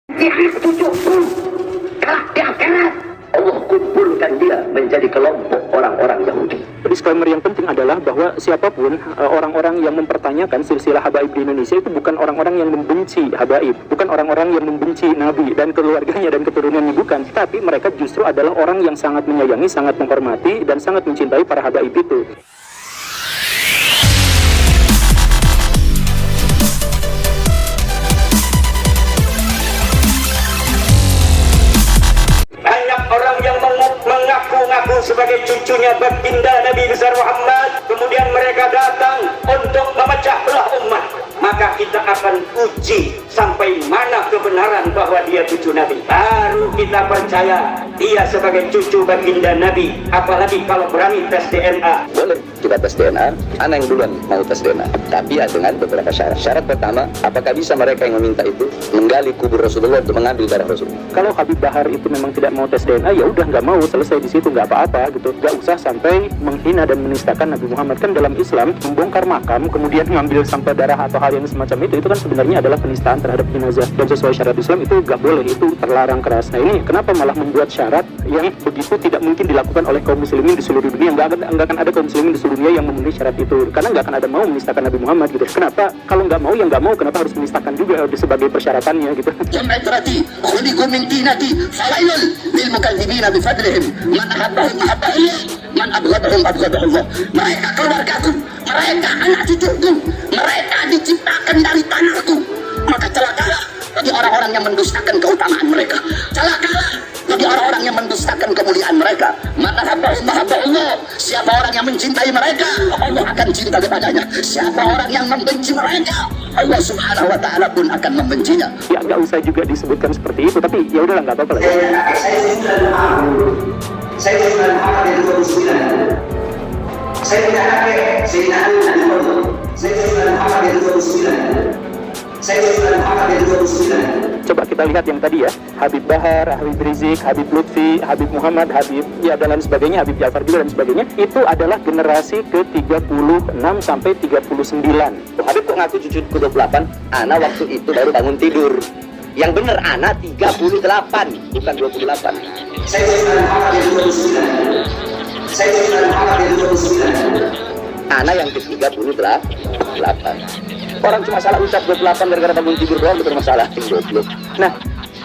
Dia anak cucuku kelak di akhirat Allah kumpulkan dia menjadi kelompok orang-orang Yahudi. Disclaimer yang penting adalah bahwa siapapun orang-orang yang mempertanyakan silsilah habaib di Indonesia itu bukan orang-orang yang membenci habaib, bukan orang-orang yang membenci Nabi dan keluarganya dan keturunannya, bukan. Tapi mereka justru adalah orang yang sangat menyayangi, sangat menghormati, dan sangat mencintai para habaib itu. Mengaku sebagai cucunya baginda Nabi besar Muhammad, kemudian mereka datang untuk memecah belah umat, maka kita akan uji sampai mana kebenaran bahwa dia cucu Nabi. Baru kita percaya dia sebagai cucu baginda Nabi. Apalagi kalau berani tes DNA. Boleh kita tes DNA, anak yang duluan mau tes DNA, tapi ya dengan beberapa syarat. Syarat pertama, apakah bisa mereka yang meminta itu menggali kubur Rasulullah untuk mengambil darah Rasul? Kalau Habib Bahar itu memang tidak mau tes DNA, ya udah nggak mau, selesai di situ, nggak apa-apa gitu. Nggak usah sampai menghina dan menistakan Nabi Muhammad. Kan dalam Islam membongkar makam kemudian mengambil sampel darah atau hal yang semacam itu kan sebenarnya adalah penistaan terhadap jenazah, dan sesuai syarat Islam itu nggak boleh, itu terlarang keras. Nah ini kenapa malah membuat syarat yang begitu tidak mungkin dilakukan oleh kaum muslimin di seluruh dunia? Nggak akan ada kaum muslimin di seluruh dunia yang memenuhi syarat itu, karena nggak akan ada mau menistakan Nabi Muhammad gitu. Kenapa kalau nggak mau yang nggak mau, kenapa harus menistakan juga sebagai persyaratannya gitu? Mereka keluargaku, mereka anak cucuku, mereka diciptakan dari tanahku. Maka celakalah bagi orang-orang yang mendustakan keutamaan mereka. Celakalah bagi orang-orang yang mendustakan kemuliaan mereka. Allah, siapa orang yang mencintai mereka, Allah akan cinta kepadanya. Siapa orang yang membenci mereka, Allah subhanahu wa ta'ala pun akan membencinya. Ya nggak usah juga disebutkan seperti itu, tapi ya udahlah, nggak apa-apa lah. Saya sudah Muhammad yang 29. Saya punya kakek, Sayyidina Ali dan Muhammad. Saya sudah Muhammad yang 29. Saya sudah Muhammad yang 29. Coba kita lihat yang tadi ya, Habib Bahar, Habib Rizik, Habib Lutfi, Habib Muhammad, Habib ya dan lain sebagainya, Habib Ja'far juga dan sebagainya. Itu adalah generasi ke-36 sampai 39. Habib kok ngaku cucu ke-28? Ana waktu itu baru bangun tidur. Yang bener Ana 38, bukan 28. Saya sudah Muhammad yang 29. Saya sudah Muhammad yang 29. Ana yang ke-38. Orang cuma salah ucap 28 gara-gara bangun tidur doang udah bermasalah. Nah,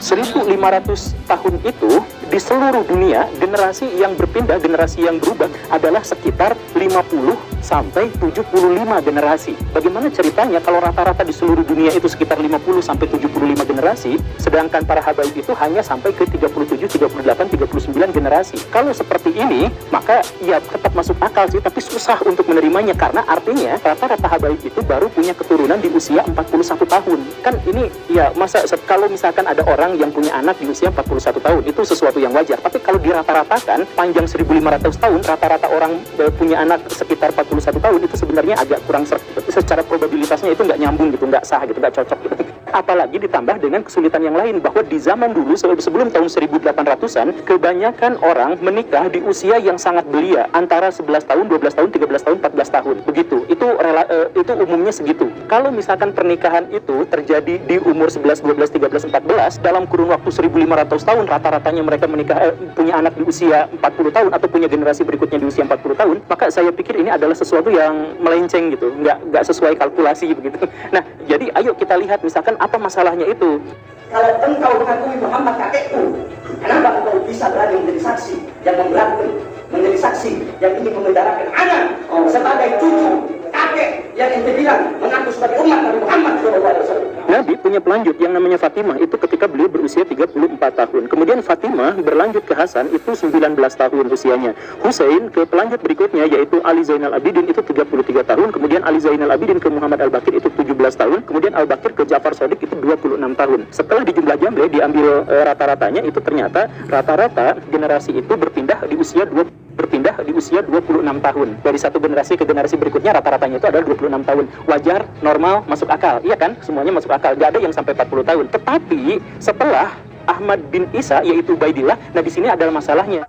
1500 tahun itu di seluruh dunia generasi yang berpindah, generasi yang berubah adalah sekitar 50 sampai 75 generasi. Bagaimana ceritanya kalau rata-rata di seluruh dunia itu sekitar 50 sampai 75 generasi, sedangkan para habaib itu hanya sampai ke 37, 38, 39 generasi. Kalau seperti ini, maka ya tetap masuk akal sih, tapi susah untuk menerimanya karena artinya rata-rata habaib itu baru punya keturunan di usia 41 tahun. Kan ini ya masa kalau misalkan ada orang yang punya anak di usia 41 tahun, itu sesuatu yang wajar. Tapi kalau dirata-ratakan panjang 1500 tahun, rata-rata orang punya anak sekitar 41 tahun, itu sebenarnya agak kurang secara probabilitasnya itu nggak nyambung gitu, nggak sah gitu, nggak cocok gitu. Apalagi ditambah dengan kesulitan yang lain bahwa di zaman dulu sebelum tahun 1800-an kebanyakan orang menikah di usia yang sangat belia, antara 11 tahun, 12 tahun, 13 tahun, 14 tahun begitu. Itu umumnya segitu. Kalau misalkan pernikahan itu terjadi di umur 11, 12, 13, 14 dalam kurun waktu 1500 tahun, rata-ratanya mereka menikah punya anak di usia 40 tahun atau punya generasi berikutnya di usia 40 tahun, maka saya pikir ini adalah sesuatu yang melenceng gitu, nggak sesuai kalkulasi begitu. Nah, jadi ayo kita lihat misalkan apa masalahnya itu. Kalau engkau mengakui Muhammad kakekku, kenapa engkau bisa berani menjadi saksi yang memberatkan, menjadi saksi yang ingin memenjarakan anak sebagai cucu kakek yang ente bilang mengaku sebagai umat Nabi Muhammad SAW? Nabi punya pelanjut yang namanya Fatimah itu ketika beliau berusia 34 tahun. Kemudian Fatimah berlanjut ke Hasan itu 19 tahun usianya. Husain ke pelanjut berikutnya yaitu Ali Zainal Abidin itu 33 tahun. Kemudian Ali Zainal Abidin ke Muhammad Al-Baqir itu 17 tahun. Kemudian Al-Baqir ke Ja'far Shadiq itu 26 tahun. Setelah dijumlah jambe diambil rata-ratanya, itu ternyata rata-rata generasi itu berpindah di usia 26 tahun. Dari satu generasi ke generasi berikutnya rata-ratanya itu adalah 26 tahun. Wajar, normal, masuk akal. Iya kan? Semuanya masuk akal. Gak ada yang sampai 40 tahun. Tetapi setelah Ahmad bin Isa yaitu Ubaidillah, nah di sini adalah masalahnya.